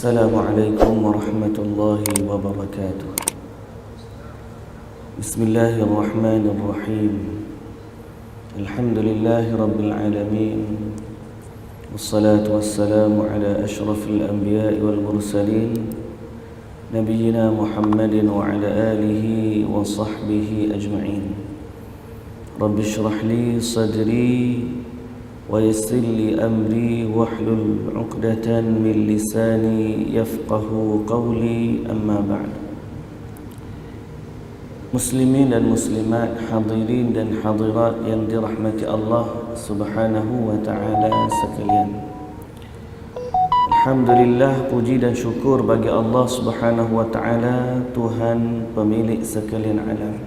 Assalamualaikum warahmatullahi wabarakatuh. Bismillahirrahmanirrahim. Alhamdulillahi rabbil alamin. Wassalatu wassalamu ala ashrafil anbiya'i wal mursalin, nabiyyina Muhammadin wa ala alihi wa sahbihi ajma'in. Rabbi shrah li sadri wa yassir li amri wahlul 'uqdatan min lisani yafqahu qawli, amma ba'd. Muslimin dan muslimat, hadirin dan hadirat yang dirahmati Allah Subhanahu wa ta'ala sekalian. Alhamdulillah, puji dan syukur bagi Allah Subhanahu wa ta'ala, Tuhan pemilik sekalian alam.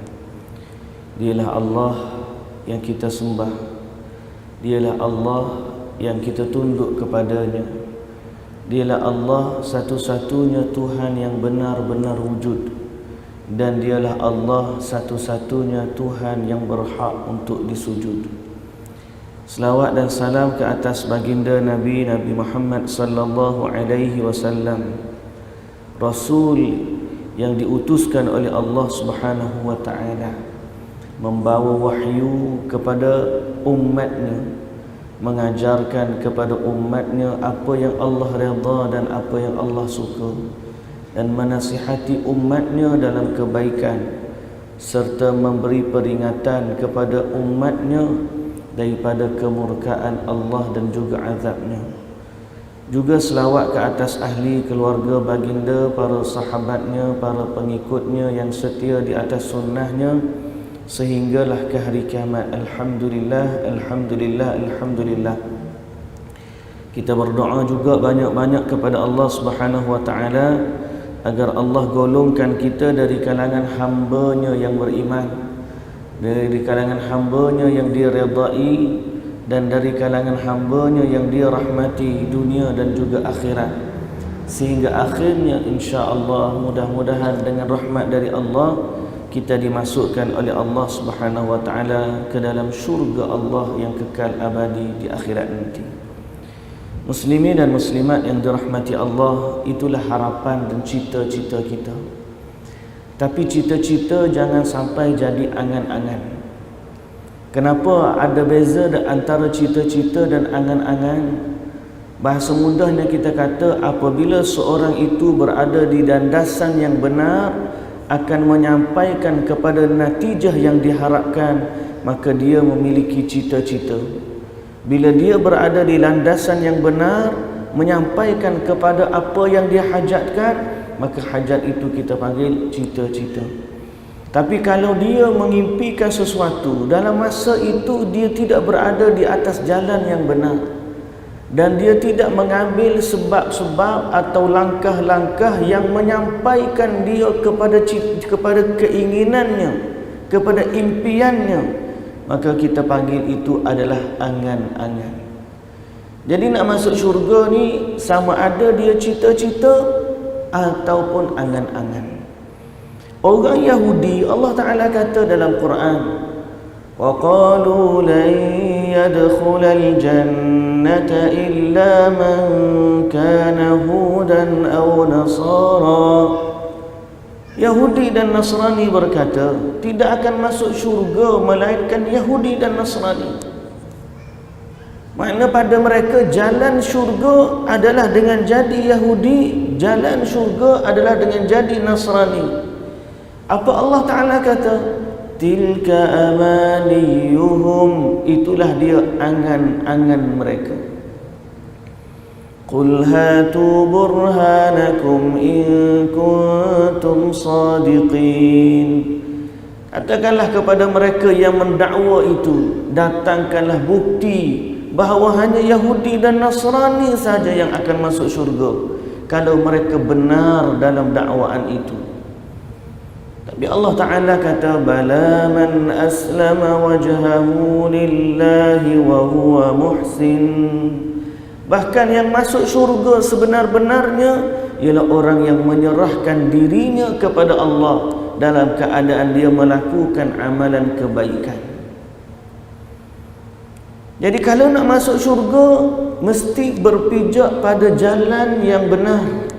Dialah Allah yang kita sembah, Dialah Allah yang kita tunduk kepadanya. Dialah Allah satu-satunya Tuhan yang benar-benar wujud, dan dialah Allah satu-satunya Tuhan yang berhak untuk disujud. Selawat dan salam ke atas baginda Nabi Muhammad sallallahu alaihi wasallam, Rasul yang diutuskan oleh Allah Subhanahu wa ta'ala, membawa wahyu kepada umatnya, mengajarkan kepada umatnya apa yang Allah redha dan apa yang Allah suka, dan menasihati umatnya dalam kebaikan, serta memberi peringatan kepada umatnya daripada kemurkaan Allah dan juga azabnya. Juga selawat ke atas ahli keluarga baginda, para sahabatnya, para pengikutnya yang setia di atas sunnahnya sehinggalah ke hari kiamat. Alhamdulillah, alhamdulillah, alhamdulillah. Kita berdoa juga banyak-banyak kepada Allah Subhanahu wa ta'ala agar Allah golongkan kita dari kalangan hamba-Nya yang beriman, dari kalangan hamba-Nya yang diredai, dan dari kalangan hamba-Nya yang dirahmati dunia dan juga akhirat, sehingga akhirnya insya-Allah mudah-mudahan dengan rahmat dari Allah kita dimasukkan oleh Allah Subhanahu wa ta'ala ke dalam syurga Allah yang kekal abadi di akhirat nanti. Muslimin dan muslimat yang dirahmati Allah, itulah harapan dan cita-cita kita. Tapi cita-cita jangan sampai jadi angan-angan. Kenapa ada beza antara cita-cita dan angan-angan? Bahasa mudahnya kita kata, apabila seorang itu berada di landasan yang benar, akan menyampaikan kepada natijah yang diharapkan, maka dia memiliki cita-cita. Bila dia berada di landasan yang benar, menyampaikan kepada apa yang dia hajatkan, maka hajat itu kita panggil cita-cita. Tapi kalau dia mengimpikan sesuatu, dalam masa itu dia tidak berada di atas jalan yang benar, dan dia tidak mengambil sebab-sebab atau langkah-langkah yang menyampaikan dia kepada keinginannya, kepada impiannya, maka kita panggil itu adalah angan-angan. Jadi nak masuk syurga ni sama ada dia cita-cita ataupun angan-angan. Orang Yahudi, Allah Ta'ala kata dalam Quran, wa qalu lan yadkhulal jannata illa man kana hudan aw nasara. Yahudi dan Nasrani berkata, tidak akan masuk syurga melainkan Yahudi dan Nasrani. Makna pada mereka jalan syurga adalah dengan jadi Yahudi, jalan syurga adalah dengan jadi Nasrani. Apa Allah Ta'ala kata? Tilka amaniyuhum, itulah dia angan-angan mereka. Qul hatu burhanakum in kuntum sadiqin. Katakanlah kepada mereka yang mendakwa itu, datangkanlah bukti bahawa hanya Yahudi dan Nasrani saja yang akan masuk syurga kalau mereka benar dalam dakwaan itu. Tapi Allah Ta'ala kata, bala man aslama wajhahu lillahi wa huwa muhsin. Bahkan yang masuk syurga sebenar-benarnya ialah orang yang menyerahkan dirinya kepada Allah dalam keadaan dia melakukan amalan kebaikan. Jadi kalau nak masuk syurga, mesti berpijak pada jalan yang benar.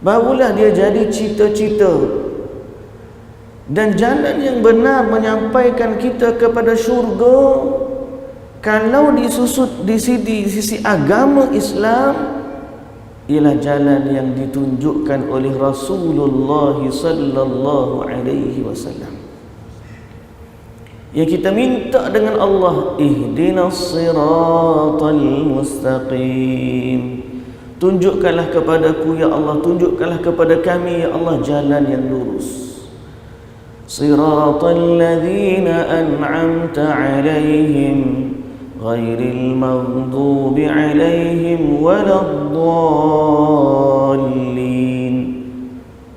barulah dia jadi cita-cita. Dan jalan yang benar menyampaikan kita kepada syurga, kalau disusut di sisi agama Islam, ialah jalan yang ditunjukkan oleh Rasulullah sallallahu alaihi wasallam. Yang kita minta dengan Allah, ihdinas siratal mustaqim. Tunjukkanlah kepadaku ya Allah, tunjukkanlah kepada kami ya Allah jalan yang lurus. Siratal ladzina an'amta alaihim ghairil maghdubi alaihim waladdallin.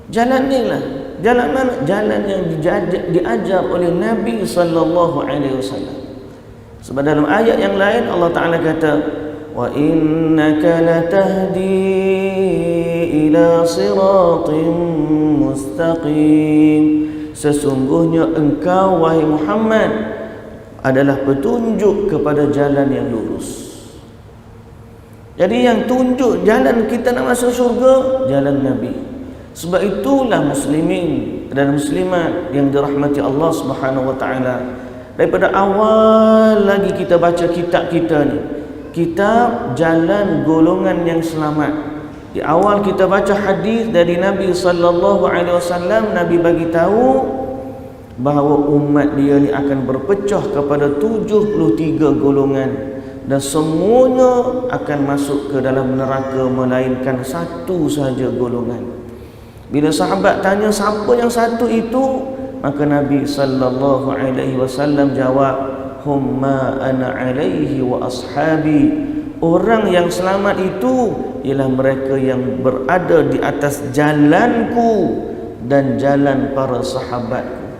Jalan inilah, jalan mana? Jalan yang diajar oleh Nabi sallallahu alaihi wasallam. Sebab dalam ayat yang lain Allah Taala kata, wa innaka latahdi ila siratin mustaqim. Sesungguhnya engkau wahai Muhammad adalah petunjuk kepada jalan yang lurus. Jadi yang tunjuk jalan kita nak masuk syurga, jalan Nabi. Sebab itulah muslimin dan muslimat yang dirahmati Allah Subhanahu wa taala, daripada awal lagi kita baca kitab kita ni, kitab Jalan Golongan yang Selamat. Di awal kita baca hadis dari Nabi sallallahu alaihi wasallam, Nabi bagi tahu bahawa umat dia ni akan berpecah kepada 73 golongan, dan semuanya akan masuk ke dalam neraka melainkan satu sahaja golongan. Bila sahabat tanya siapa yang satu itu, maka Nabi sallallahu alaihi wasallam jawab, humma ana alaihi wa ashabi. Orang yang selamat itu ialah mereka yang berada di atas jalanku dan jalan para sahabatku.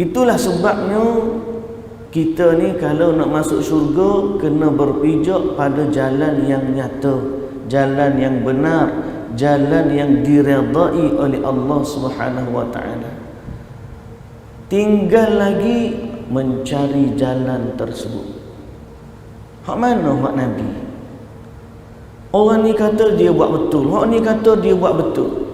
Itulah sebabnya kita ni kalau nak masuk syurga kena berpijak pada jalan yang nyata, jalan yang benar, jalan yang diredai oleh Allah Subhanahu wa taala. Tinggal lagi mencari jalan tersebut. Hak mana hak Nabi? Orang ni kata dia buat betul, hak ni kata dia buat betul.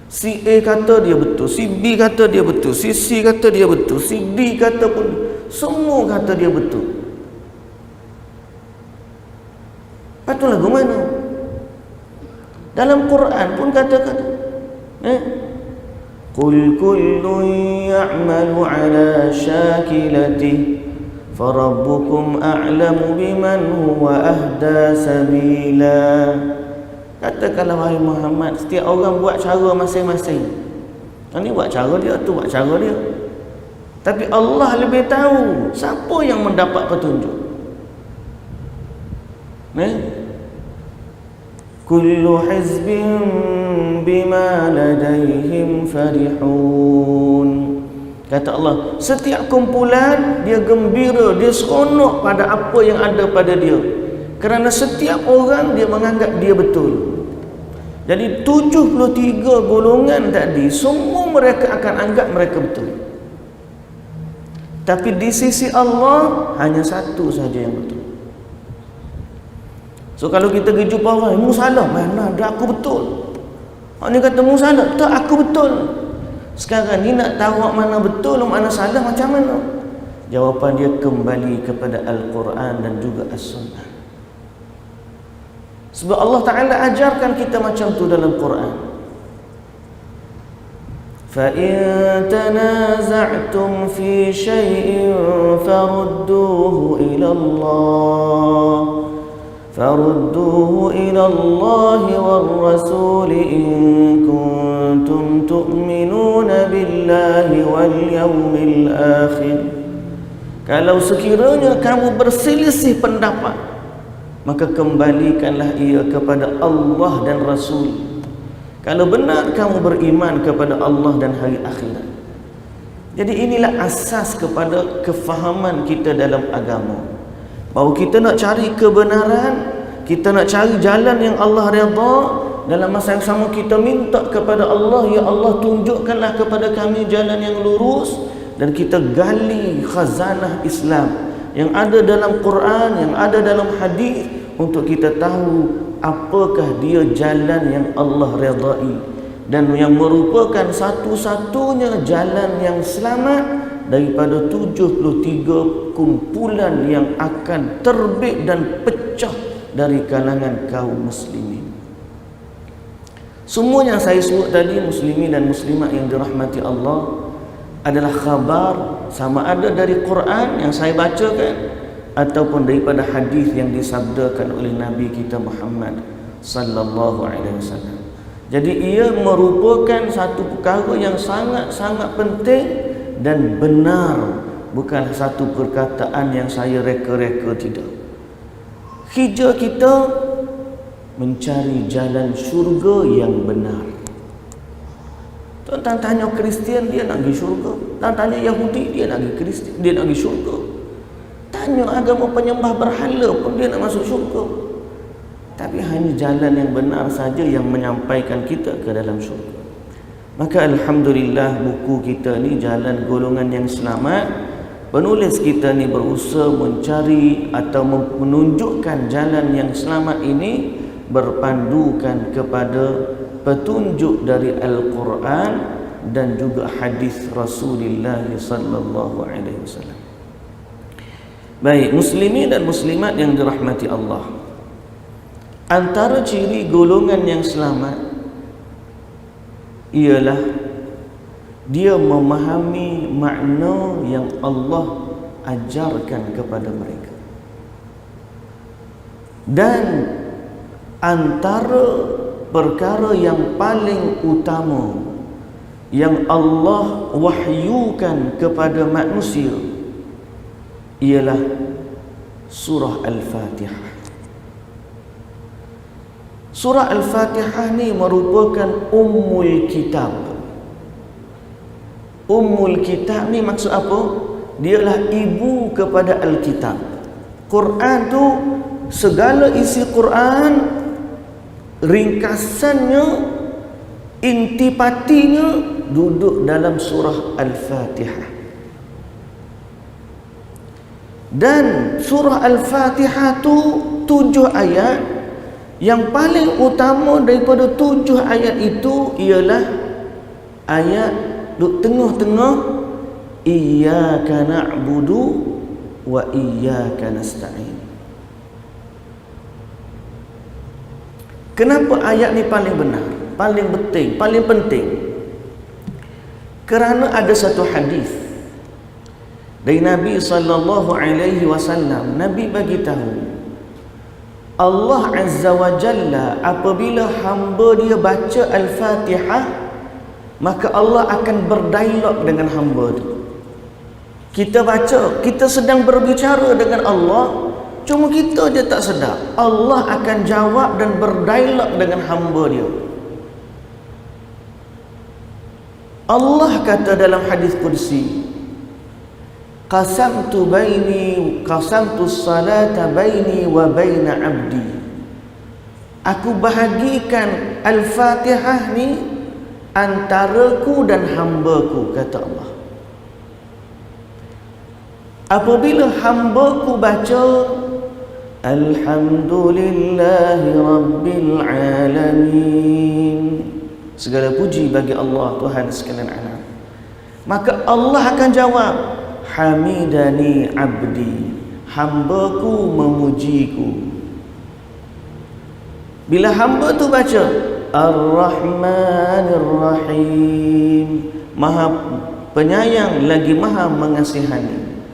Si A kata dia betul, si B kata dia betul, si C kata dia betul, si D kata pun, semua kata dia betul. Patut lagu mana? Dalam Quran pun kata-kata Qul kullun ya'malu ala syakilatihi farabbukum a'lamu biman huwa ahda sabila. Katakanlah wahai Muhammad, setiap orang buat cara masing-masing. Ini buat cara dia, tu buat cara dia. Tapi Allah lebih tahu siapa yang mendapat petunjuk. Kullu hizbin bima ladaihim farihun. Kata Allah, setiap kumpulan dia gembira, dia seronok pada apa yang ada pada dia. Kerana setiap orang dia menganggap dia betul. Jadi 73 golongan tadi, semua mereka akan anggap mereka betul. Tapi di sisi Allah hanya satu saja yang betul. So kalau kita pergi jumpa orang, mu salah, mana ada aku betul. Orang ni kata mu salah, tak aku betul. Sekarang ni nak tahu mana betul, mana salah, macam mana? Jawapan dia kembali kepada Al-Quran dan juga As-Sunnah. Sebab Allah Ta'ala ajarkan kita macam tu dalam Quran. فَإِن تَنَازَعْتُمْ فِي شَيْءٍ فَرُدُّوهُ إِلَى اللَّهِ وَالرَّسُولِ إِن كُنتُمْ تُؤْمِنُونَ بِاللَّهِ وَالْيَوْمِ الْآخِرِ. Kalau sekiranya kamu berselisih pendapat, maka kembalikanlah ia kepada Allah dan Rasul. Kalau benar kamu beriman kepada Allah dan hari akhirat. Jadi inilah asas kepada kefahaman kita dalam agama. Bahawa kita nak cari kebenaran, kita nak cari jalan yang Allah redha, dalam masa yang sama kita minta kepada Allah, ya Allah tunjukkanlah kepada kami jalan yang lurus, dan kita gali khazanah Islam yang ada dalam Quran, yang ada dalam hadis, untuk kita tahu apakah dia jalan yang Allah redai dan yang merupakan satu-satunya jalan yang selamat daripada 73 kumpulan yang akan terbit dan pecah dari kalangan kaum muslimin. Semua yang saya sebut tadi, muslimin dan muslimat yang dirahmati Allah, adalah khabar, sama ada dari Quran yang saya bacakan ataupun daripada hadis yang disabdakan oleh Nabi kita Muhammad sallallahu alaihi wasallam. Jadi ia merupakan satu perkara yang sangat-sangat penting dan benar, bukan satu perkataan yang saya reka-reka, tidak. Hijrah kita mencari jalan syurga yang benar. Tuan tanya Kristian, dia nak pergi syurga. Tuan tanya Yahudi, dia nak pergi Kristian, dia nak pergi syurga. Tanya agama penyembah berhala pun dia nak masuk syurga. Tapi hanya jalan yang benar saja yang menyampaikan kita ke dalam syurga. Maka alhamdulillah, buku kita ni Jalan Golongan yang Selamat, penulis kita ni berusaha mencari atau menunjukkan jalan yang selamat ini berpandukan kepada petunjuk dari Al-Quran dan juga hadis Rasulullah sallallahu alaihi wasallam. Baik, muslimin dan muslimat yang dirahmati Allah, antara ciri golongan yang selamat ialah dia memahami makna yang Allah ajarkan kepada mereka. Dan antara perkara yang paling utama yang Allah wahyukan kepada manusia ialah surah Al-Fatihah. Surah Al-Fatihah ni merupakan Ummul Kitab. Ummul Kitab ni maksud apa? Dialah ibu kepada Al-Kitab. Quran tu, segala isi Quran, ringkasannya, intipatinya duduk dalam surah Al-Fatihah. Dan surah Al-Fatihah tu 7 ayat. Yang paling utama daripada 7 ayat itu ialah ayat duduk tengah-tengah, iyyaka na'budu wa iyyaka nasta'in. Kenapa ayat ni paling benar, paling penting? Kerana ada satu hadis dari Nabi sallallahu alaihi wasallam. Nabi bagi tahu Allah Azza wa Jalla apabila hamba dia baca Al-Fatihah, maka Allah akan berdialog dengan hamba tu. Kita baca, kita sedang berbicara dengan Allah, cuma kita je tak sedar. Allah akan jawab dan berdialog dengan hamba dia. Allah kata dalam hadis qudsi, qasamtu salata baini wa baina abdi. Aku bahagikan Al-Fatihah ni antaraku dan hambaku, kata Allah. Apabila hambaku baca Alhamdulillahi Rabbil Alamin, segala puji bagi Allah, Tuhan sekalian alam, maka Allah akan jawab, Hamidani abdi, hambaku memujiku. Bila hamba tu baca Ar-Rahmanir Rahim, Maha Penyayang lagi Maha Mengasihani,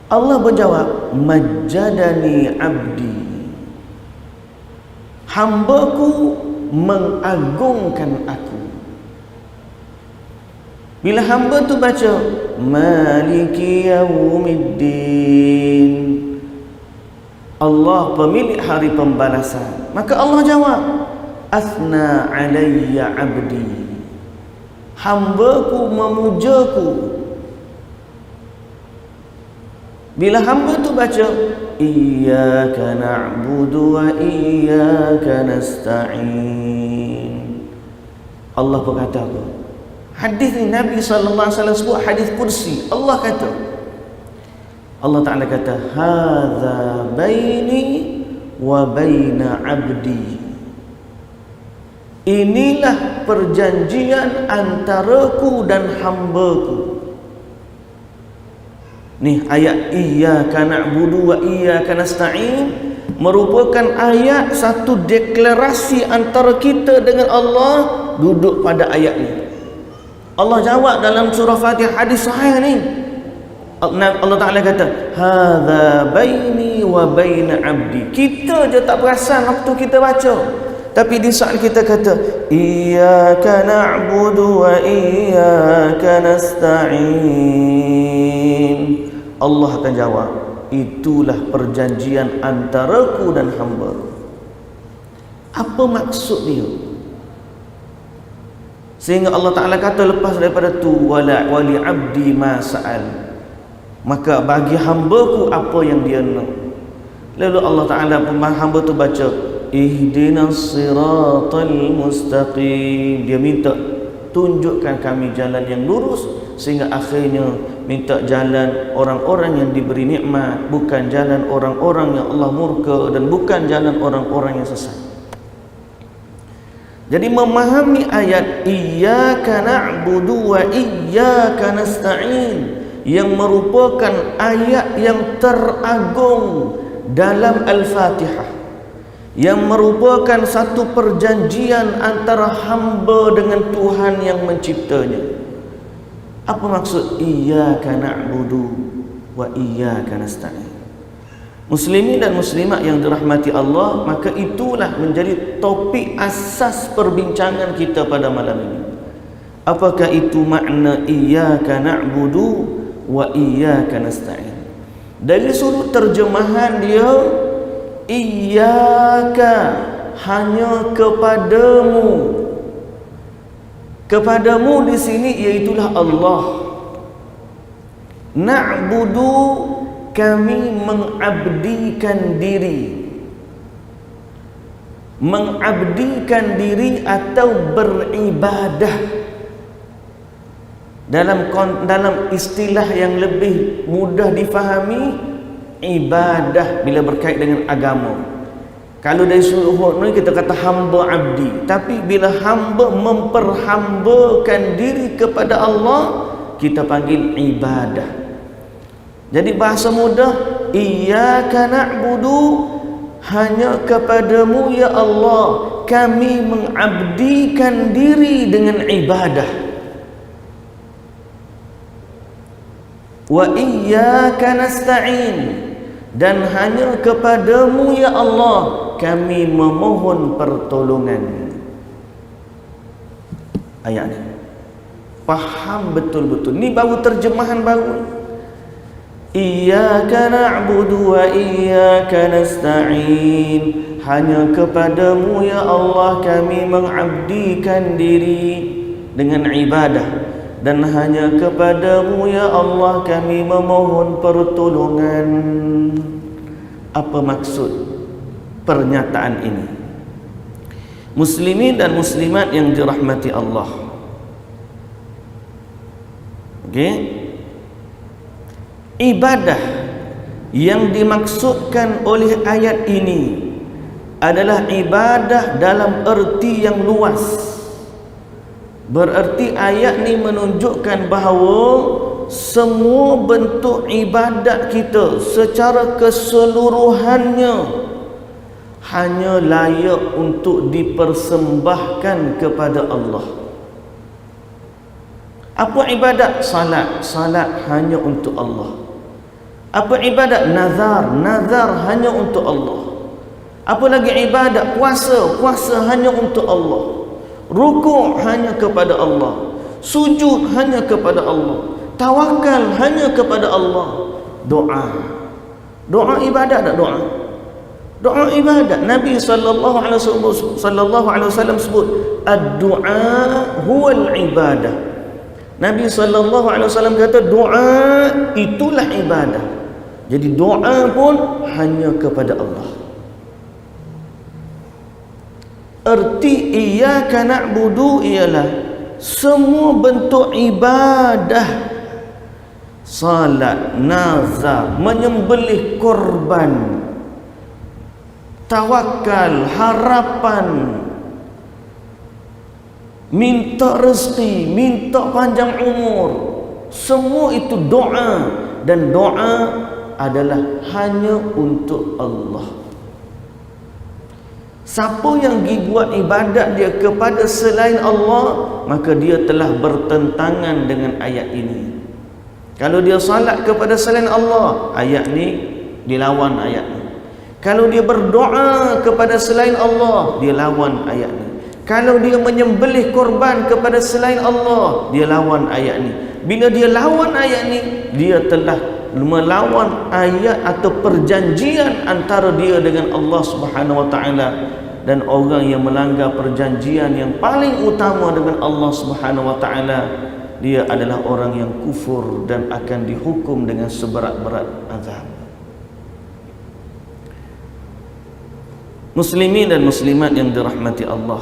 Allah berjawab, Majjadani abdi, hambaku mengagungkan aku. Bila hamba tu baca Maliki Yaumiddin, Allah pemilik hari pembalasan, maka Allah jawab, Asna alayya abdi, hambaku memujaku. Bila hamba tu baca Iyyaka na'budu wa iyyaka nasta'in, Allah berkata apa? Hadis ni Nabi sallallahu alaihi wasallam sebut hadis kursi. Allah kata, Allah Taala kata, hadza baini wa baina 'abdi. Inilah perjanjian antaraku dan hambaku. Nih ayat iyyaka na'budu wa iyyaka nasta'in merupakan ayat satu deklarasi antara kita dengan Allah. Duduk pada ayat ni. Allah jawab dalam surah Fatihah, hadis sahih ni. Allah Ta'ala kata, hadza baini wa baina 'abdi. Kita je tak perasan waktu kita baca. Tapi di saat kita kata iyyaka na'budu wa iyyaka nasta'in, Allah akan jawab, itulah perjanjian antaraku dan hamba. Apa maksud dia? Sehingga Allah Ta'ala kata lepas daripada tu, wali abdi ma sa'al, maka bagi hambaku apa yang dia nak. Lalu Allah Ta'ala, hamba tu baca ihdinas siratal mustaqim, dia minta tunjukkan kami jalan yang lurus, sehingga akhirnya minta jalan orang-orang yang diberi nikmat, bukan jalan orang-orang yang Allah murka, dan bukan jalan orang-orang yang sesat. Jadi memahami ayat iyyaka na'budu wa iyyaka nasta'in yang merupakan ayat yang teragung dalam Al-Fatihah, yang merupakan satu perjanjian antara hamba dengan Tuhan yang menciptanya. Apa maksud iyyaka na'budu wa iyyaka nasta'in? Muslimin dan muslimat yang dirahmati Allah, maka itulah menjadi topik asas perbincangan kita pada malam ini. Apakah itu makna iyyaka na'budu wa iyyaka nasta'in? Dari sudut terjemahan dia, iyyaka hanya kepadamu. Kepadamu di sini iaitulah Allah. Na'budu, kami mengabdikan diri. Mengabdikan diri atau beribadah. Dalam istilah yang lebih mudah difahami, ibadah bila berkait dengan agama. Kalau dari sudut ni kita kata hamba abdi, tapi bila hamba memperhambakan diri kepada Allah, kita panggil ibadah. Jadi bahasa mudah, iyyaka na'budu, hanya kepadamu ya Allah kami mengabdikan diri dengan ibadah. Wa iyyaka nasta'in, dan hanya kepadamu ya Allah kami memohon pertolongan. Ayat ni faham betul-betul. Ni baru terjemahan baru. Iyyaka na'budu wa iyyaka nasta'in, hanya kepadamu ya Allah kami mengabdikan diri dengan ibadah, dan hanya kepadamu ya Allah kami memohon pertolongan. Apa maksud pernyataan ini? Muslimin dan muslimat yang dirahmati Allah, okey, ibadah yang dimaksudkan oleh ayat ini adalah ibadah dalam erti yang luas. Bererti ayat ni menunjukkan bahawa semua bentuk ibadat kita secara keseluruhannya hanya layak untuk dipersembahkan kepada Allah. Apa ibadat? Salat. Salat hanya untuk Allah. Apa ibadat? Nazar. Nazar hanya untuk Allah. Apa lagi ibadat? Puasa. Puasa hanya untuk Allah. Rukuk hanya kepada Allah. Sujud hanya kepada Allah. Tawakal hanya kepada Allah. Doa. Doa ibadat tak doa? Doa ibadat. Nabi sallallahu alaihi wasallam sebut ad-du'a huwal ibadah. Nabi sallallahu alaihi wasallam kata doa itulah ibadah. Jadi doa pun hanya kepada Allah. Erti iyyaka na'budu ialah semua bentuk ibadah, salat, nazar, menyembelih korban, tawakal, harapan, minta rezeki, minta panjang umur, semua itu doa, dan doa adalah hanya untuk Allah. Siapa yang pergi buat ibadat dia kepada selain Allah, maka dia telah bertentangan dengan ayat ini. Kalau dia salat kepada selain Allah, ayat ni dilawan ayat ni. Kalau dia berdoa kepada selain Allah, dia lawan ayat ni. Kalau dia menyembelih korban kepada selain Allah, dia lawan ayat ni. Bila dia lawan ayat ni, dia telah melawan ayat atau perjanjian antara dia dengan Allah Subhanahu wa taala. Dan orang yang melanggar perjanjian yang paling utama dengan Allah Subhanahu wa taala, dia adalah orang yang kufur dan akan dihukum dengan seberat-berat azab. Muslimin dan muslimat yang dirahmati Allah,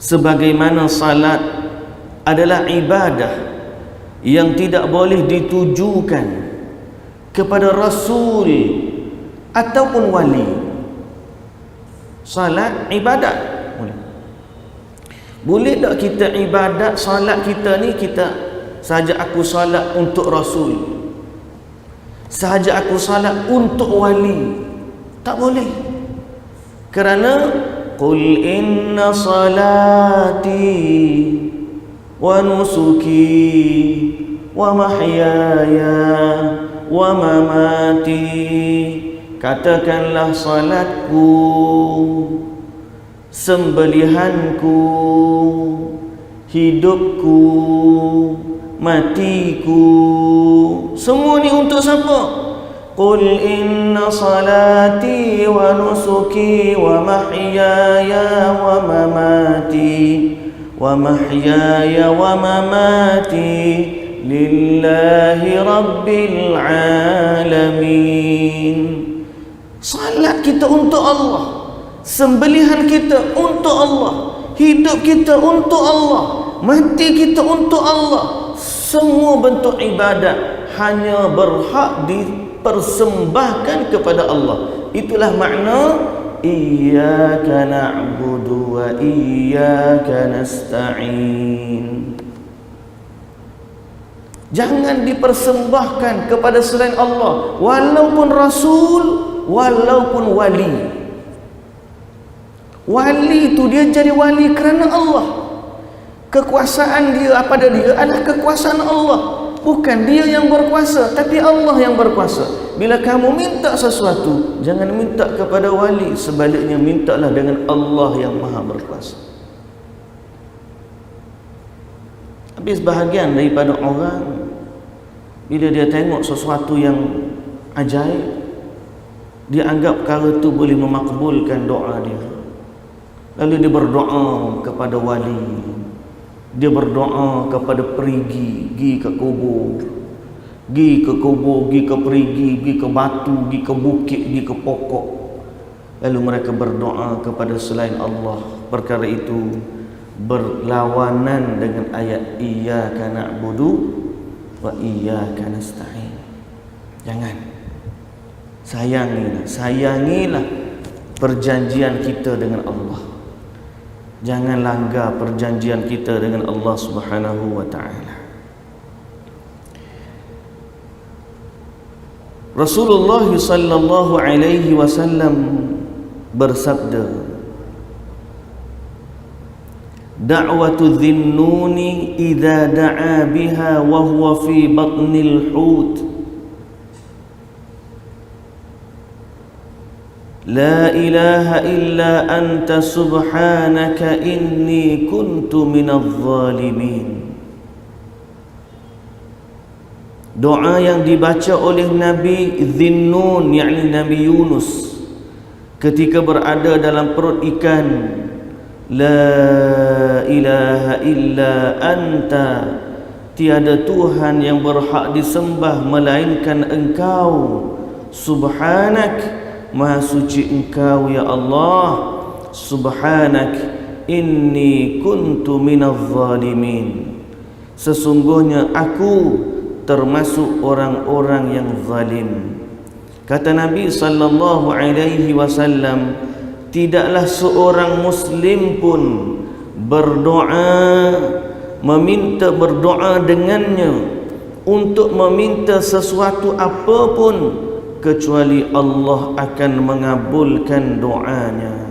sebagaimana salat adalah ibadah yang tidak boleh ditujukan kepada Rasul ataupun wali. Salat ibadat boleh tak kita ibadat salat kita ni, kita sahaja aku salat untuk Rasul, sahaja aku salat untuk wali? Tak boleh. Kerana qul inna salati wa nusuki wa mahyaya wa mamati, katakanlah salatku, sembelihanku, hidupku, matiku, semua ni untuk siapa? Qul inna salati wa nusuki wa mahyaya wa mamati wa mahyaya wa mamati lillahi rabbil alamin. Salat kita untuk Allah, sembelihan kita untuk Allah, hidup kita untuk Allah, mati kita untuk Allah. Semua bentuk ibadat hanya berhak dipersembahkan kepada Allah. Itulah makna iyyaka na'budu wa iyyaka nasta'in. Jangan dipersembahkan kepada selain Allah, walaupun Rasul, walaupun wali. Wali itu dia jadi wali kerana Allah. Kekuasaan dia pada dia adalah kekuasaan Allah. Bukan dia yang berkuasa, tapi Allah yang berkuasa. Bila kamu minta sesuatu, jangan minta kepada wali, sebaliknya mintalah dengan Allah yang maha berkuasa. Habis bahagian daripada orang, bila dia tengok sesuatu yang ajaib, dia anggap perkara itu boleh memakbulkan doa dia. Lalu dia berdoa kepada wali, dia berdoa kepada perigi, pergi ke kubur, pergi ke kubur, pergi ke perigi, pergi ke batu, pergi ke bukit, pergi ke pokok. Lalu mereka berdoa kepada selain Allah. Perkara itu berlawanan dengan ayat iyyaka na'budu wa iyyaka nasta'in. Jangan. Sayangilah perjanjian kita dengan Allah. Jangan langgar perjanjian kita dengan Allah Subhanahu wa taala. Rasulullah sallallahu alaihi wasallam bersabda, da'watu dhinnuni idza da'a biha wa huwa fi batnil hut, la ilaha illa anta subhanaka inni kuntu minadh zalimin. Doa yang dibaca oleh Nabi Dhinnun, yakni Nabi Yunus, ketika berada dalam perut ikan. La ilaha illa anta, tiada Tuhan yang berhak disembah melainkan Engkau. Subhanak, Maha suci Engkau ya Allah. Subhanak inni kuntu minadh zalimin, sesungguhnya aku termasuk orang-orang yang zalim. Kata Nabi sallallahu alaihi wasallam, tidaklah seorang muslim pun berdoa dengannya untuk meminta sesuatu apapun kecuali Allah akan mengabulkan doanya.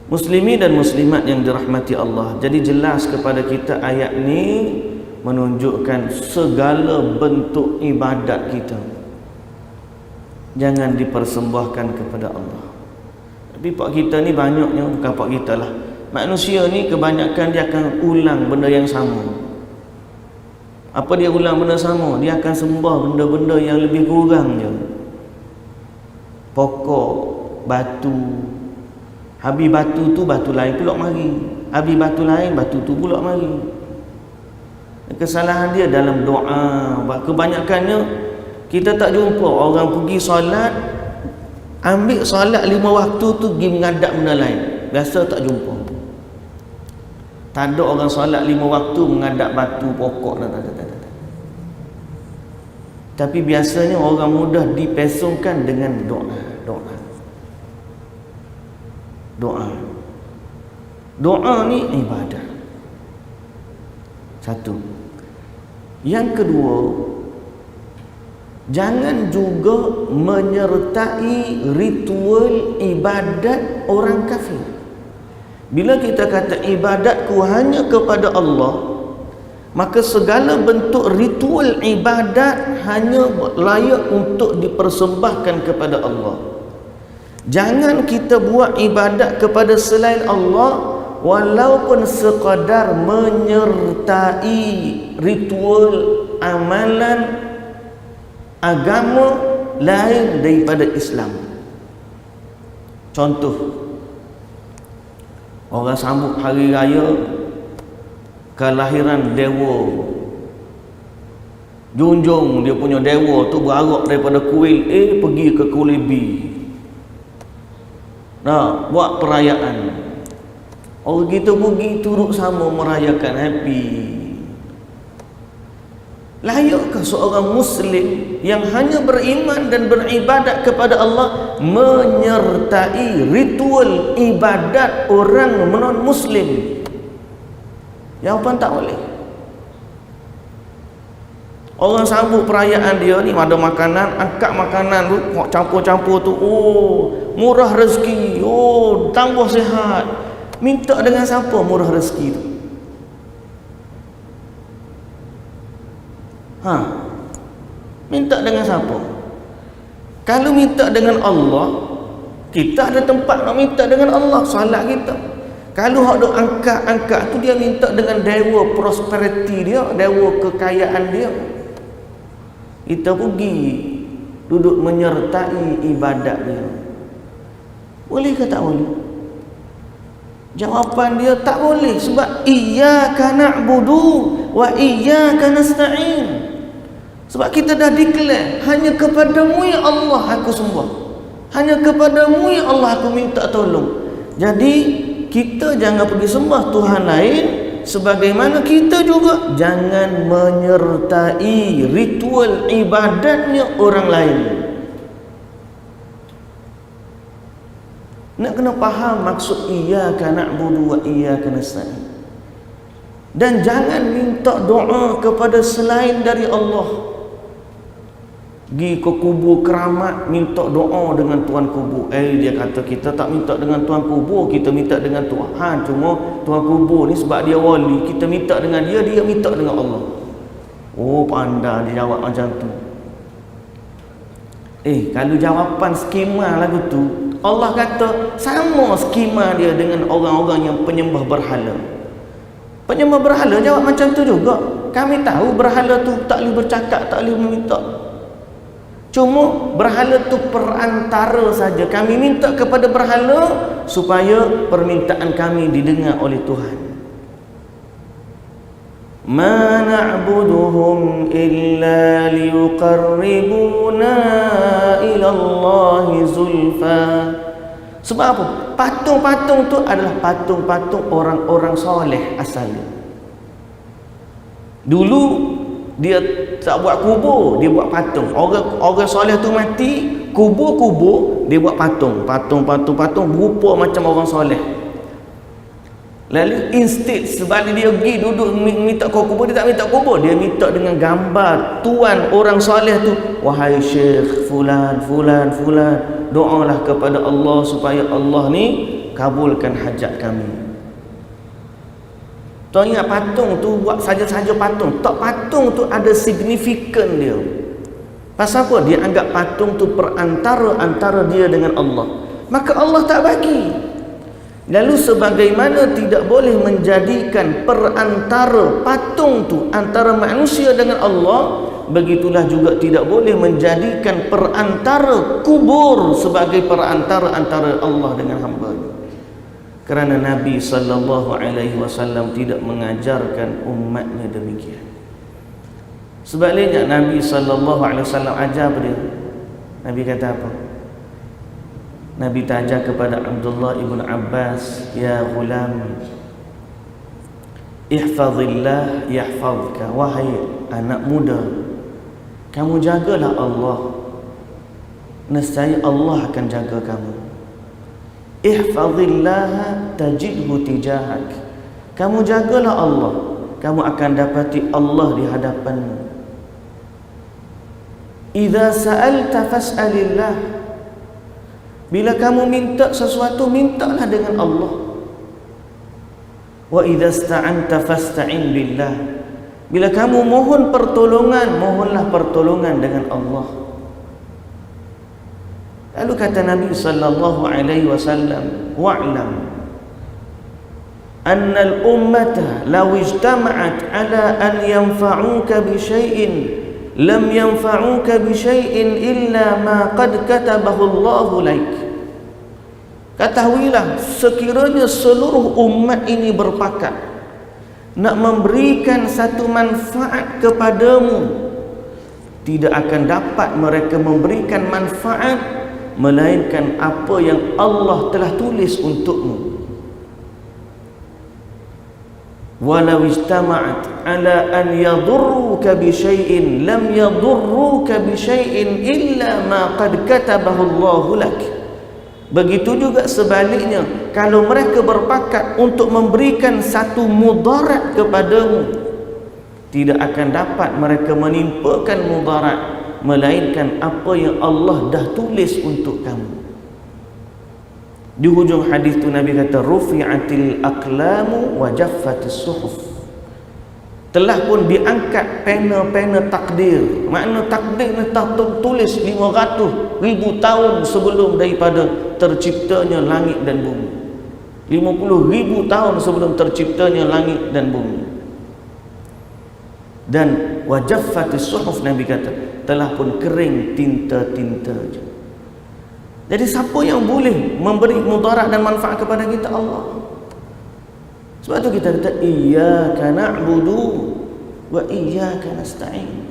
Muslimin dan muslimat yang dirahmati Allah, jadi jelas kepada kita ayat ni menunjukkan segala bentuk ibadat kita jangan dipersembahkan kepada Allah. Tapi pak kita ni banyaknya, bukan pak kita lah, manusia ni kebanyakan dia akan ulang benda yang sama. Apa dia ulang benda sama? Dia akan sembah benda-benda yang lebih kurang je. Pokok, batu. Habis batu tu, batu lain pula mari. Habis batu lain, batu tu pula mari. Kesalahan dia dalam doa. Kebanyakannya kita tak jumpa orang pergi solat, ambil solat 5 waktu tu pergi menghadap benda lain. Biasa tak jumpa. Tak ada orang solat 5 waktu menghadap batu, pokok dan Tapi biasanya orang mudah dipesongkan dengan doa. Doa ni ibadah. Satu. Yang kedua, jangan juga menyertai ritual ibadat orang kafir. Bila kita kata ibadatku hanya kepada Allah, maka segala bentuk ritual ibadat hanya layak untuk dipersembahkan kepada Allah. Jangan kita buat ibadat kepada selain Allah walaupun sekadar menyertai ritual amalan agama lain daripada Islam. Contoh, orang sambut hari raya kelahiran dewa, junjung dia punya dewa tu berarak daripada kuil A pergi ke kuil B, buat perayaan. Orang kita pergi turut sama merayakan, happy. Layakkah seorang muslim yang hanya beriman dan beribadat kepada Allah menyertai ritual ibadat orang non-muslim? Jawapan tak boleh. Orang sambut perayaan dia ni ada makanan, angkat makanan tu, campur-campur tu, murah rezeki, tambah sihat. Minta dengan siapa murah rezeki tu? Minta dengan siapa? Kalau minta dengan Allah, kita ada tempat nak minta dengan Allah, solat kita. Kalau hak duk angkat tu, dia minta dengan dewa prosperity dia, dewa kekayaan dia. Kita pergi duduk menyertai ibadat dia. Boleh ke tak boleh? Jawapan dia tak boleh, sebab iyyaka na'budu wa iyyaka nasta'in. Sebab kita dah declare hanya kepadamu ya Allah aku sembah, hanya kepadamu ya Allah aku minta tolong. Jadi kita jangan pergi sembah Tuhan lain, sebagaimana kita juga jangan menyertai ritual ibadatnya orang lain. Nak kena faham maksud iyyaka na'budu wa iyyaka nasta'in. Dan jangan minta doa kepada selain dari Allah. Pergi ke kubur keramat minta doa dengan tuan kubur. Dia kata kita tak minta dengan tuan kubur, kita minta dengan Tuhan. Cuma tuan kubur ni sebab dia wali, kita minta dengan dia, dia minta dengan Allah. Pandai dia jawab macam tu. Kalau jawapan skema lagu tu, Allah kata sama skema dia dengan orang-orang yang penyembah berhala. Penyembah berhala jawab macam tu juga. Kami tahu berhala tu tak boleh bercakap, tak boleh meminta. Cuma berhala tu perantara saja. Kami minta kepada berhala supaya permintaan kami didengar oleh Tuhan. Ma na'buduhum illa liyuqarribuna ila Allahi zulfa. Sebab apa? Patung-patung tu adalah patung-patung orang-orang soleh asalnya. Dulu Dia tak buat kubur, dia buat patung. Orang soleh tu mati, kubur, dia buat patung berupa macam orang soleh. Lalu instead sebalik dia pergi duduk minta kubur, dia tak minta kubur, dia minta dengan gambar tuan orang soleh tu. Wahai syekh fulan, doalah kepada Allah supaya Allah ni kabulkan hajat kami. Tuan ingat patung tu buat saja-saja patung. Tak, patung tu ada signifikan dia. Pasal apa? Dia anggap patung tu perantara antara dia dengan Allah. Maka Allah tak bagi. Lalu sebagaimana tidak boleh menjadikan perantara patung tu antara manusia dengan Allah, begitulah juga tidak boleh menjadikan perantara kubur sebagai perantara antara Allah dengan hamba-Nya. Kerana Nabi SAW tidak mengajarkan umatnya demikian. Sebaliknya Nabi SAW ajar dia. Nabi kata apa? Nabi tajar kepada Abdullah ibn Abbas, ya ghulam, ihfazillah yahfazka. Wahai anak muda, kamu jagalah Allah, nescaya Allah akan jaga kamu. Ihfazillah tajidhu tijahak. Kamu jagalah Allah, kamu akan dapati Allah di hadapanmu. Idza sa'alta fas'alillah. Bila kamu minta sesuatu, mintalah dengan Allah. Wa idza ista'anta fasta'in billah. Bila kamu mohon pertolongan, mohonlah pertolongan dengan Allah. Lalu kata Nabi sallallahu alaihi wasallam, wa'lam anna al-ummata law ijtama'at ala an yanfa'uka bi syai'in lam yanfa'uka bi syai'in illa ma qad katabahu Allahu laik. Ketahuilah, sekiranya seluruh umat ini berpakat nak memberikan satu manfaat kepadamu, tidak akan dapat mereka memberikan manfaat melainkan apa yang Allah telah tulis untukmu. Walau ijtama'at ala an yadurruka bi syai'in lam yadurruka bi syai'in illa ma qad katabahu Allahu lak. Begitu juga sebaliknya, kalau mereka berpakat untuk memberikan satu mudarat kepadamu, tidak akan dapat mereka menimpakan mudarat melainkan apa yang Allah dah tulis untuk kamu. Di hujung hadis tu Nabi kata, rufi'atil aqlamu wa jaffatis suhuf. Telah pun diangkat pena-pena takdir. Makna takdir ni tertulis 500,000 tahun sebelum daripada terciptanya langit dan bumi. 50,000 tahun sebelum terciptanya langit dan bumi. Dan wajaffatis suhuf, Nabi kata, telah pun kering tinta-tinta. Jadi siapa yang boleh memberi mudarat dan manfaat kepada kita? Allah. Sebab tu kita kata iyyaka na'budu wa iyyaka nasta'in.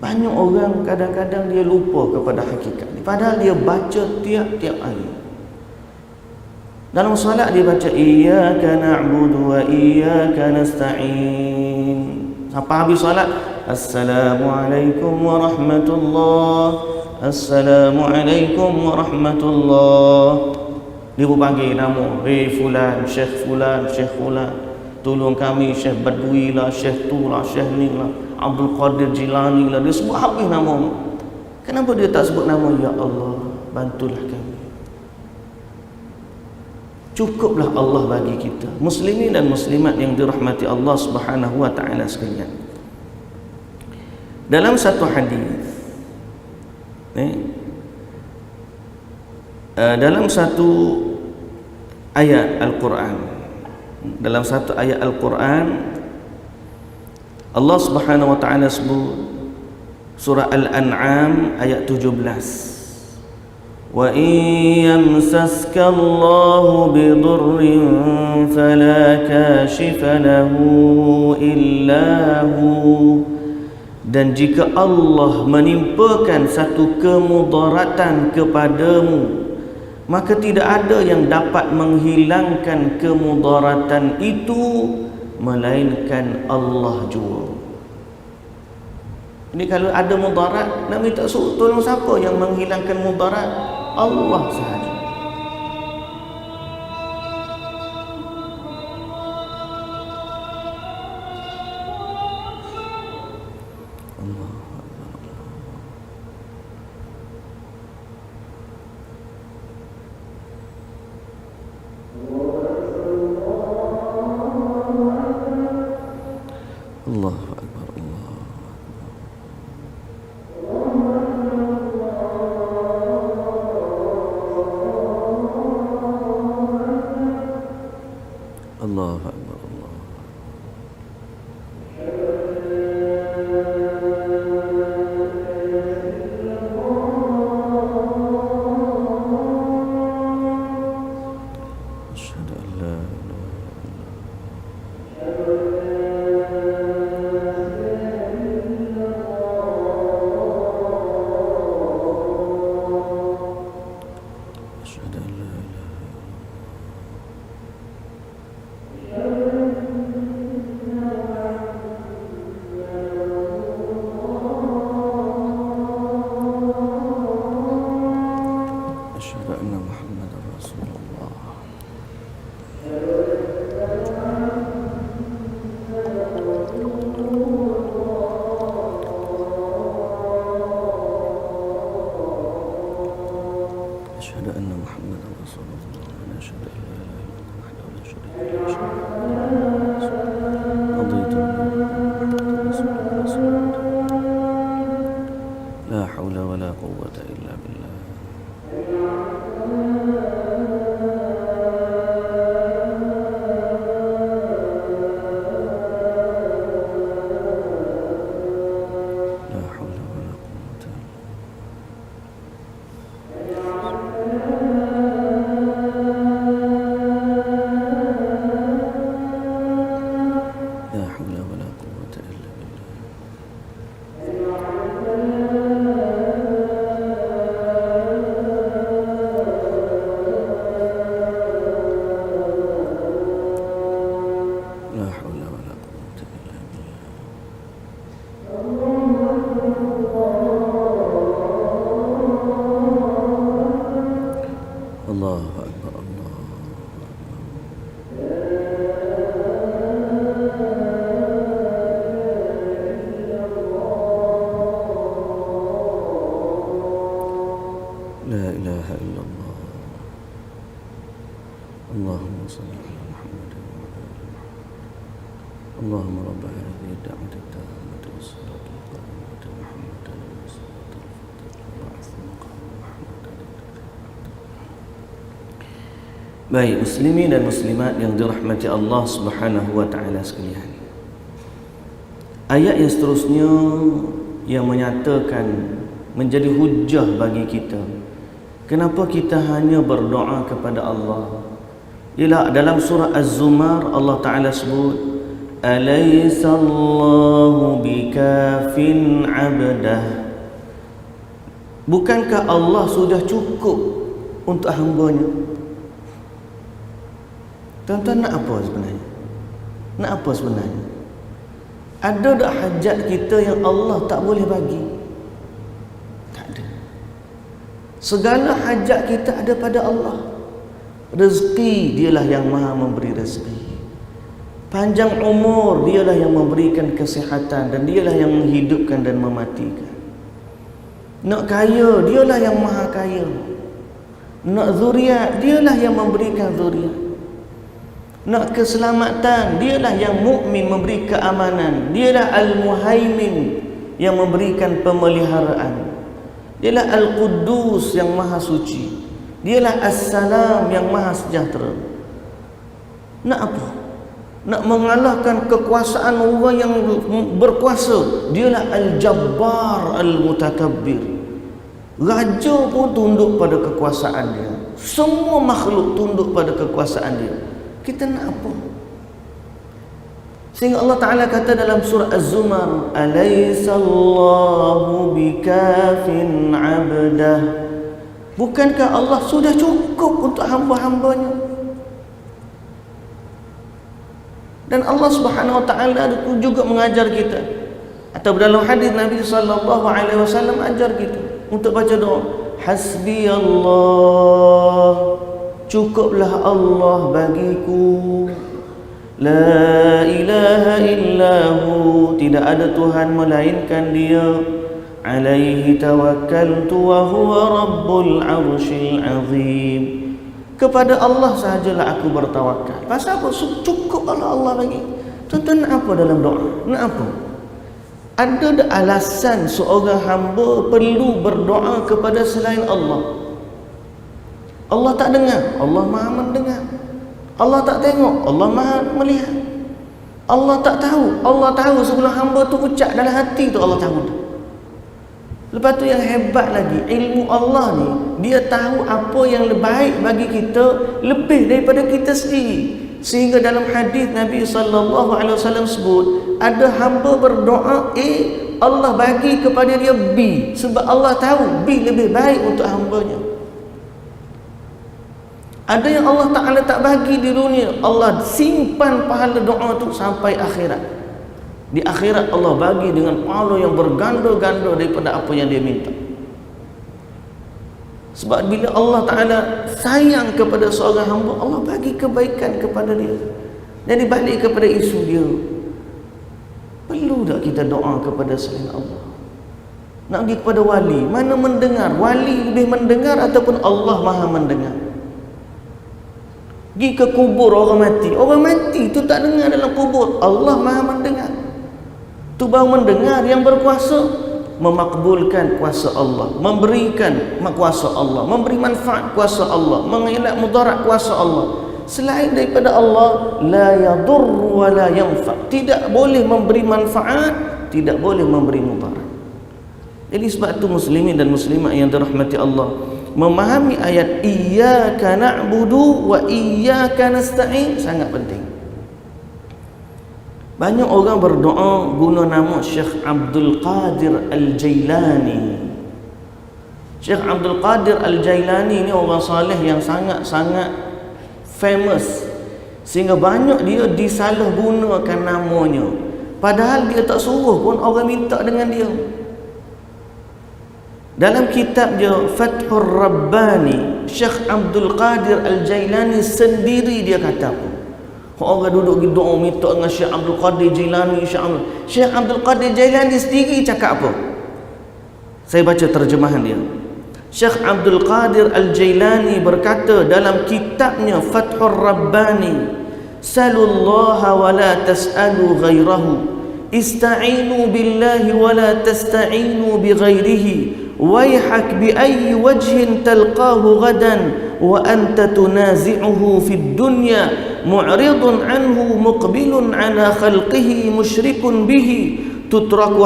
Banyak orang kadang-kadang dia lupa kepada hakikat ni, padahal dia baca tiap-tiap hari. Dalam solat dia baca iyyaka na'budu wa iyyaka nasta'in. Sampai habis solat, assalamualaikum warahmatullahi, assalamualaikum warahmatullahi. Dia panggil nama, fulan, syekh fulan, tolong kami, syekh Badui lah, syekh tu lah, syekh ni lah, Abdul Qadir Jilani lah. Dia sebut habis nama. Kenapa dia tak sebut nama? Ya Allah, bantulah kami. Cukuplah Allah bagi kita, muslimin dan muslimat yang dirahmati Allah Subhanahu wa taala sekalian. Dalam satu hadis, dalam satu ayat Al-Quran, dalam satu ayat Al-Quran, Allah Subhanahu wa taala sebut surah Al-An'am ayat 17. Wa in yamsaska Allahu bidurrin fala kashifa lahu illa hu. Dan jika Allah menimpakan satu kemudaratan kepadamu, maka tidak ada yang dapat menghilangkan kemudaratan itu melainkan Allah jua. Ini kalau ada mudarat, nak minta tolong siapa yang menghilangkan mudarat? Allah sahaja. Allahu Akbar, Allahu Akbar, Allah. Asyhadu an la أشهد أن محمدا رسول الله. أشهد أن محمدا رسول الله وأنا أشهد أن لا إله إلا الله وحده لا شريك له رضيت لا حول ولا قوة إلا بالله. Allahu Akbar, Allah. La ilaha illallah. Allahumma salli ala Muhammad wa ala ali Muhammad. Allahumma rabb hadhihi ad-da'wati at-tammati was-salati al-qa'imati Muhammadan was-salatu Baik, muslimin dan muslimat yang dirahmati Allah Subhanahu wa taala sekalian. Ayat yang seterusnya yang menyatakan menjadi hujah bagi kita kenapa kita hanya berdoa kepada Allah. Ialah dalam surah Az-Zumar Allah Taala sebut Alaihissallahu bikafin 'abdah. Bukankah Allah sudah cukup untuk hamba-Nya? Tuan-tuan, nak apa sebenarnya? Nak apa sebenarnya? Ada tak hajat kita yang Allah tak boleh bagi? Tak ada. Segala hajat kita ada pada Allah. Rezeki Dialah yang maha memberi rezeki. Panjang umur Dialah yang memberikan kesihatan, dan Dialah yang menghidupkan dan mematikan. Nak kaya Dialah yang maha kaya. Nak zuriat Dialah yang memberikan zuriat. Nak keselamatan Dialah yang mukmin memberi keamanan. Dialah Al-Muhaimin yang memberikan pemeliharaan. Dialah Al-Quddus yang maha suci. Dialah As-Salam yang maha sejahtera. Nak apa? Nak mengalahkan kekuasaan orang yang berkuasa. Dialah Al-Jabbar Al-Mutakabbir. Raja pun tunduk pada kekuasaan dia. Semua makhluk tunduk pada kekuasaan dia. Kita nak apa? Sehingga Allah Ta'ala kata dalam surah Az-Zumar, Alaihissallahu bikafin 'abdah. Bukankah Allah sudah cukup untuk hamba-hambanya? Dan Allah Subhanahu wa taala juga mengajar kita, atau dalam hadis Nabi sallallahu alaihi wasallam ajar kita untuk baca doa, hasbi Allah, cukuplah Allah bagiku, la ilaha illahu, tidak ada Tuhan melainkan Dia, alaihi tawakkaltu wa huwa rabbul arsyil azim, kepada Allah sahajalah aku bertawakal. Pasal apa? Cukup Allah bagi. Tuan-tuan nak apa dalam doa? Nak apa? Ada alasan seorang hamba perlu berdoa kepada selain Allah? Allah tak dengar, Allah Maha mendengar. Allah tak tengok, Allah Maha melihat. Allah tak tahu, Allah tahu sebelum hamba tu ucap dalam hati tu, Allah tahu. Lepas tu yang hebat lagi, ilmu Allah ni, dia tahu apa yang baik bagi kita lebih daripada kita sendiri. Sehingga dalam hadis Nabi sallallahu alaihi wasallam sebut, ada hamba berdoa A, Allah bagi kepada dia B, sebab Allah tahu B lebih baik untuk hambanya. Ada yang Allah Ta'ala tak bagi di dunia, Allah simpan pahala doa tu sampai akhirat. Di akhirat Allah bagi dengan pahala yang berganda-ganda daripada apa yang dia minta. Sebab bila Allah Ta'ala sayang kepada seorang hamba, Allah bagi kebaikan kepada dia. Jadi balik kepada isu dia, perlu tak kita doa kepada selain Allah? Nak pergi kepada wali, mana mendengar? Wali lebih mendengar ataupun Allah Maha mendengar? Pergi ke kubur orang mati tu tak dengar dalam kubur, Allah Maha mendengar. Tu baru mendengar. Yang berkuasa memakbulkan kuasa Allah, memberikan kuasa Allah, memberi manfaat kuasa Allah, mengelak mudarat kuasa Allah. Selain daripada Allah, la yadur wa la yanfa, tidak boleh memberi manfaat, tidak boleh memberi mudarat. Jadi sebab tu muslimin dan muslimat yang dirahmati Allah, memahami ayat iyyaka na'budu wa iyyaka nasta'in sangat penting. Banyak orang berdoa guna nama Syekh Abdul Qadir Al-Jailani. Syekh Abdul Qadir Al-Jailani ni orang saleh yang sangat-sangat famous, sehingga banyak dia disalahgunakan namanya, padahal dia tak suruh pun orang minta dengan dia. Dalam kitab dia Fathur Rabbani, Syekh Abdul Qadir Al-Jailani sendiri dia kata apa? Orang duduk di doa minta dengan Syekh Abdul Qadir Jailani, Syekh Abdul Qadir Jailani sendiri cakap apa? Saya baca terjemahan dia. Syekh Abdul Qadir Al-Jailani berkata dalam kitabnya Fathur Rabbani, salullaha wa la tas'alu ghairahu, ista'inu billahi wa la tasta'inu bi ghairihi, wayhak bi ayyi wajhin talqahu gadan wa anta tunazi'uhu fid dunya mu'ridun anhu muqbilun ala khalqihi musyrikun bihi tutraku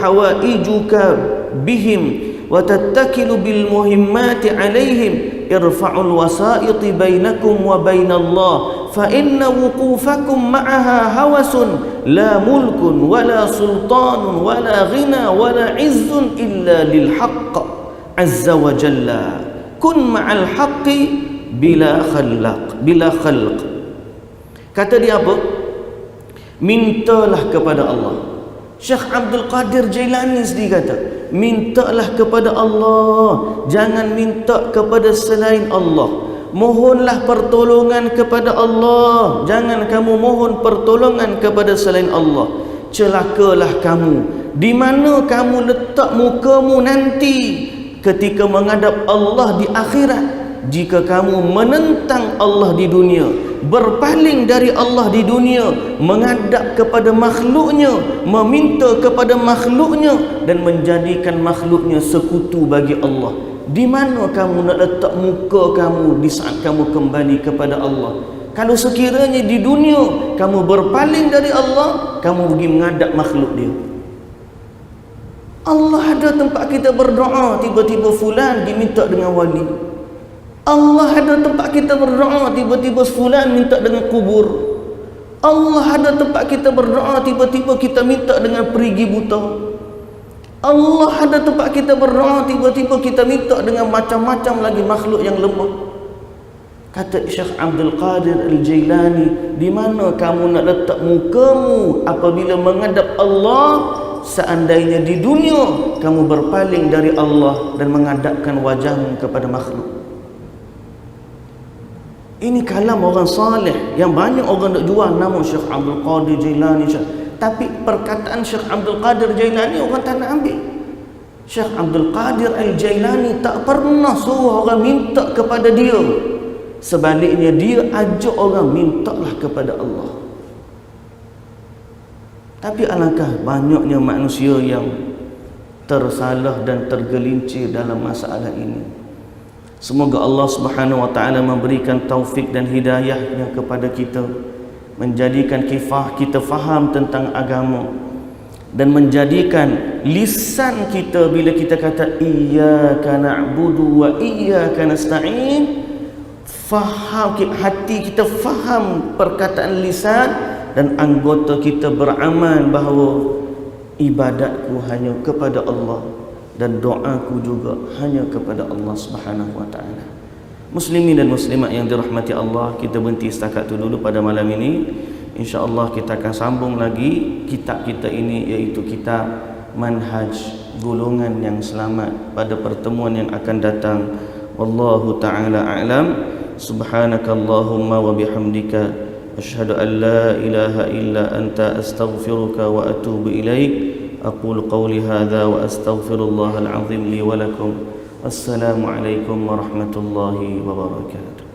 hawaijuka bihim wa tattakilu bil muhimmati alaihim irfa'ul wasaiti bainakum wa bainallah fa inna wuqufakum ma'aha hawasun la mulkun wala sultanun wala ghina wala izzun illa lil haqq azza wa jalla kun ma'al haqqi bila khalq. Kata dia apa? Mintalah kepada Allah. Syekh Abdul Qadir Jailani sendiri kata, mintalah kepada Allah, jangan minta kepada selain Allah. Mohonlah pertolongan kepada Allah, jangan kamu mohon pertolongan kepada selain Allah. Celakalah kamu di mana kamu letak mukamu nanti ketika menghadap Allah di akhirat. Jika kamu menentang Allah di dunia, berpaling dari Allah di dunia, menghadap kepada makhluknya, meminta kepada makhluknya dan menjadikan makhluknya sekutu bagi Allah, di mana kamu nak letak muka kamu di saat kamu kembali kepada Allah? Kalau sekiranya di dunia kamu berpaling dari Allah, kamu pergi menghadap makhluk dia. Allah ada tempat kita berdoa, tiba-tiba fulan diminta dengan wali. Allah ada tempat kita berdoa, tiba-tiba fulan minta dengan kubur. Allah ada tempat kita berdoa, tiba-tiba kita minta dengan perigi buta. Allah ada tempat kita berdoa, tiba-tiba kita minta dengan macam-macam lagi makhluk yang lemah. Kata Syekh Abdul Qadir Al-Jailani, di mana kamu nak letak mukamu apabila menghadap Allah seandainya di dunia kamu berpaling dari Allah dan menghadapkan wajahmu kepada makhluk? Ini kalam orang salih yang banyak orang nak jual nama Syekh Abdul Qadir Jailani. Tapi perkataan Syekh Abdul Qadir Jailani orang tak nak ambil. Syekh Abdul Qadir Al-Jailani tak pernah suruh orang minta kepada dia. Sebaliknya dia ajak orang mintalah kepada Allah. Tapi alangkah banyaknya manusia yang tersalah dan tergelincir dalam masalah ini. Semoga Allah Subhanahu wa taala memberikan taufik dan hidayahnya kepada kita, menjadikan kita faham tentang agama, dan menjadikan lisan kita bila kita kata iyyaka na'budu wa iyyaka nasta'in, faham, hati kita faham perkataan lisan, dan anggota kita beramal bahawa ibadatku hanya kepada Allah dan doaku juga hanya kepada Allah Subhanahu wa taala. Muslimin dan muslimat yang dirahmati Allah, kita berhenti setakat itu dulu pada malam ini. InsyaAllah kita akan sambung lagi kitab kita ini, iaitu kitab Manhaj Golongan yang Selamat, pada pertemuan yang akan datang. Wallahu ta'ala a'lam. Subhanakallahumma wa bihamdika asyhadu an la ilaha illa anta astaghfiruka wa atubu ilaik. Aqulu qawli hadha wa astaghfirullahal azim li wa lakum. Assalamu alaikum warahmatullahi wabarakatuh.